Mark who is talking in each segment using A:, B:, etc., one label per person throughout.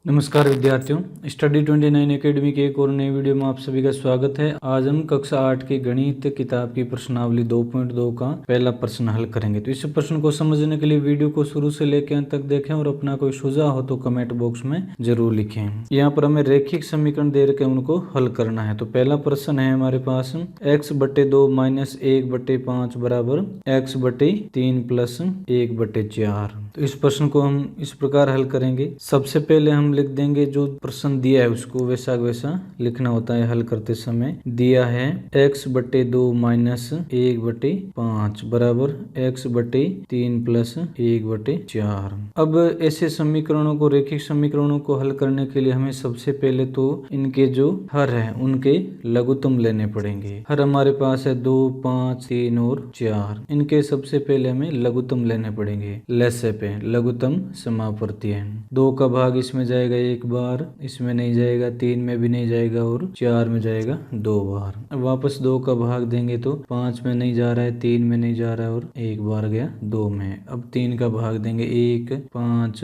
A: नमस्कार विद्यार्थियों, study 29 academy के एक और नए वीडियो में आप सभी का स्वागत है। आज हम कक्षा 8 की गणित किताब की प्रश्नावली 2.2 का पहला प्रश्न हल करेंगे। तो इस प्रश्न को समझने के लिए वीडियो को शुरू से लेकर अंत तक देखें और अपना कोई सुझाव हो तो कमेंट बॉक्स में जरूर लिखें। यहाँ पर हमें रैखिक समीकरण दे रखे उनको हल करना है। तो पहला प्रश्न है हमारे पास x/2 - 1/5 बराबर x/3 + 1/4। तो इस प्रश्न को हम इस प्रकार हल करेंगे। सबसे पहले हम लिख देंगे जो प्रश्न दिया है उसको वैसा वैसा लिखना होता है हल करते समय। दिया है x/2 - 1/5 बराबर x/3 + 1/4। अब ऐसे समीकरणों को रैखिक समीकरणों को हल करने के लिए हमें सबसे पहले तो इनके जो हर है उनके लघुत्तम लेने पड़ेंगे। हर हमारे पास है 2, 5, 3 और 4। इनके सबसे पहले हमें लघुत्तम लेने पड़ेंगे। लसे पे लघुत्तम समापवर्ती है। 2 का भाग इसमें जाएगा 1 बार, इसमें नहीं जाएगा, 3 में भी नहीं जाएगा और 4 में जाएगा 2 बार। अब वापस 2 का भाग देंगे तो 5 में नहीं जा रहा है, 3 में नहीं जा रहा है और 1 बार गया 2 में। अब 3 का भाग देंगे 1, 5,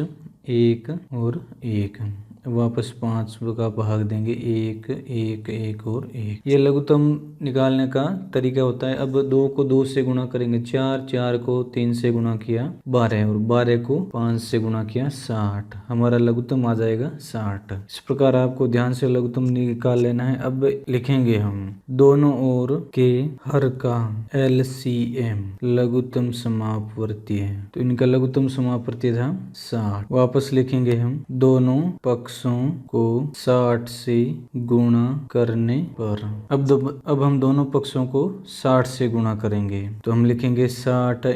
A: 1 और 1। वापस 5 का भाग देंगे 1, 1, 1 और 1। ये लघुत्तम निकालने का तरीका होता है। अब 2 को 2 से गुणा करेंगे 4, 4 को 3 से गुणा किया 12 और 12 को 5 से गुणा किया 60। हमारा लघुत्तम आ जाएगा 60। इस प्रकार आपको ध्यान से लघुत्तम निकाल लेना है। अब लिखेंगे हम दोनों ओर के हर का LCM लघुत्तम समापवर्ती है। तो इनका लघुत्तम समापवर्ती था 60। वापस लिखेंगे हम दोनों पक्षों को 60 से गुणा करने पर। अब हम दोनों पक्षों को 60 से गुणा करेंगे तो हम लिखेंगे 60 ×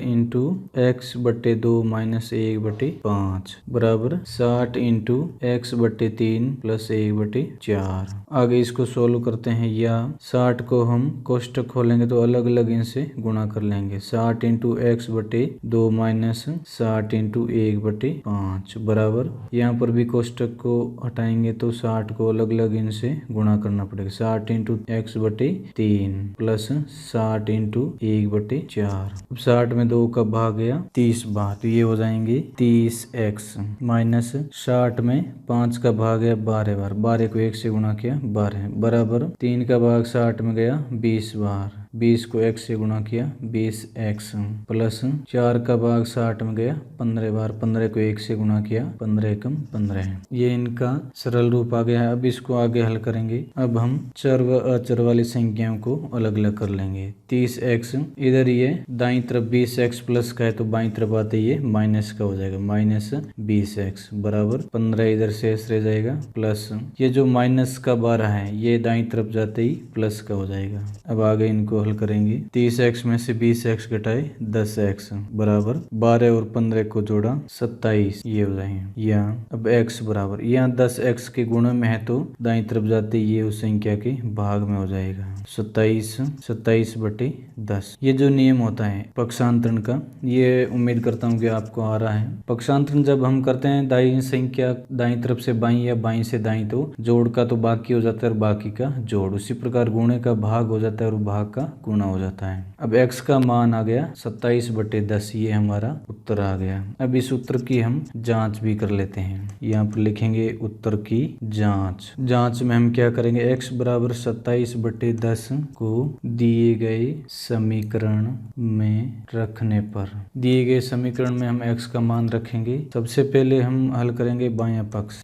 A: x/2 - 1/5 बराबर 60 × x/3 + 1/4। आगे इसको सोल्व करते हैं। या 60 को हम कोष्टक खोलेंगे तो अलग अलग इनसे गुणा कर लेंगे। 60 × x/2 - 60 × 1/5 बराबर, यहाँ पर भी कोष्टक को हटाएंगे तो 60 को अलग अलग इनसे गुणा करना पड़ेगा। 60 × x/3 + 60 × 1/4। अब 60 में 2 का भाग गया 30 बार, तो ये हो जाएंगे 30x माइनस 60 में 5 का भाग गया 12 बार, 12 को 1 से गुणा किया 12 बराबर 3 का भाग 60 में गया 20 बार, 20 को x से गुणा किया 20x प्लस 4 का भाग 60 में गया 15 बार, 15 को 1 से गुणा किया 15 × 15। ये इनका सरल रूप आ गया है। अब इसको आगे हल करेंगे। अब हम चर व अचर वाली संख्याओं को अलग अलग कर लेंगे। 30x इधर ये दाईं तरफ 20x प्लस का है तो बाईं तरफ आते ये माइनस का हो जाएगा, -20x बराबर 15 इधर शेष रह जाएगा प्लस ये जो माइनस का 12 है ये दाईं तरफ जाते ही प्लस का हो जाएगा। अब आगे इनको हल करेंगे। 30x में से 20x घटाए 10x बराबर 12 और 15 को जोड़ा 27, ये हो जाएंगे। या अब x बराबर यहाँ 10x के गुण में है तो दाईं तरफ जाते ये उस संख्या के भाग में हो जाएगा 27/10। ये जो नियम होता है पक्षांतरण का, ये उम्मीद करता हूँ कि आपको आ रहा है। पक्षांतरण जब हम करते हैं दाईं संख्या दाईं तरफ से बाईं या बाईं से दाईं तो जोड़ का तो बाकी हो जाता है और बाकी का जोड़। उसी प्रकार गुणे का भाग हो जाता है और भाग का गुणा हो जाता है। अब x का मान आ गया 27/10, ये हमारा उत्तर आ गया। अब इस उत्तर की हम जांच भी कर लेते हैं। यहाँ पर लिखेंगे उत्तर की जांच। जांच में हम क्या करेंगे, x बराबर 27/10 को दिए गए समीकरण में रखने पर। दिए गए समीकरण में हम x का मान रखेंगे। सबसे पहले हम हल करेंगे बायां पक्ष।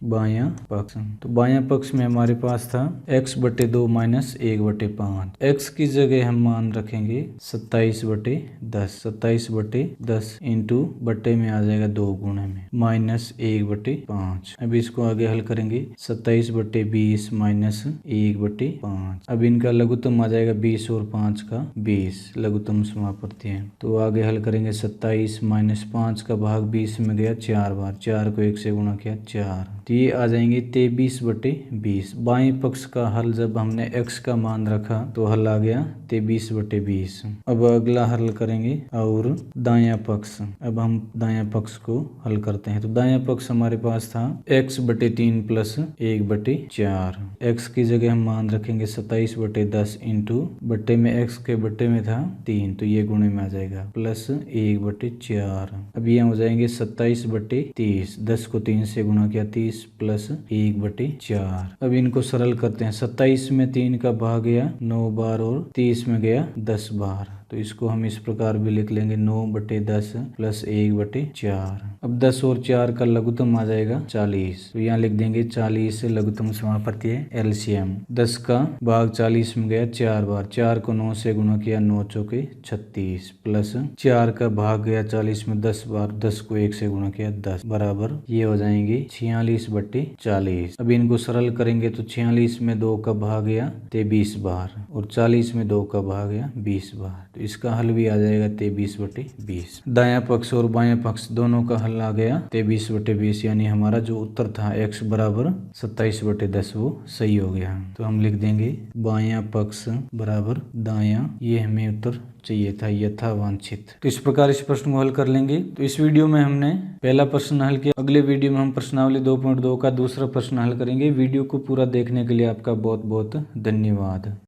A: तो बायां पक्ष में हमारे पास था x/2 - 1/5। x की जगह हम मान रखेंगे 27/10। 27/10 इंटू बट्टे में आ जाएगा 2 गुणे में -1/5। अब इसको आगे हल करेंगे 27/20 - 1/5। अब इनका लघुत्तम आ जाएगा 20 और 5 का 20, लघुत्तम समापवर्ती है। तो आगे हल करेंगे 27 - 5 का भाग 20 में गया 4 बार, 4 को 1 से गुणा किया 4, तो ये आ जाएंगे 23/20। बाएं पक्ष का हल जब हमने x का मान रखा तो हल आ गया 23/20। अब अगला हल करेंगे और दायां पक्ष। अब हम दायां पक्ष को हल करते हैं। तो दायां पक्ष हमारे पास था x/3 प्लस 1/4। x की जगह हम मान रखेंगे 27/10 इंटू बट्टे में x के बट्टे में था 3, तो ये गुणे में आ जाएगा प्लस 1/4। अब ये हो जाएंगे 27/30। 10 को 3 से गुणा किया 30 प्लस 1/4। अब इनको सरल करते हैं। 27 में 3 का भाग गया 9 बार और 30 में गया 10 बार। तो इसको हम इस प्रकार भी लिख लेंगे 9/10 प्लस 1/4। अब 10 और 4 का लघुत्तम आ जाएगा 40। तो यहाँ लिख देंगे 40 लघुत्तम समापत्ति है एलसीएम। 10 का भाग 40 में गया 4 बार। 4 को 9 से गुणा किया 9 चौके 36 प्लस 4 का भाग गया 40 में 10 बार। 10 को 1 से गुणा किया 10 बराबर ये हो जाएंगे 46/40। अब इनको सरल करेंगे तो 46 में 2 का भाग गया 23 बार और 40 में 2 का भाग गया 20 बार। तो इसका हल भी आ जाएगा 23/20। दायां पक्ष और बायां पक्ष दोनों का हल आ गया 23/20, यानी हमारा जो उत्तर था x बराबर 27/10 वो सही हो गया। तो हम लिख देंगे बायां पक्ष बराबर दायां, ये हमें उत्तर चाहिए था यथा वांछित। तो इस प्रकार इस प्रश्न को हल कर लेंगे। तो इस वीडियो में हमने पहला प्रश्न हल किया। अगले वीडियो में हम प्रश्नावली 2.2 का दूसरा प्रश्न हल करेंगे। वीडियो को पूरा देखने के लिए आपका बहुत बहुत धन्यवाद।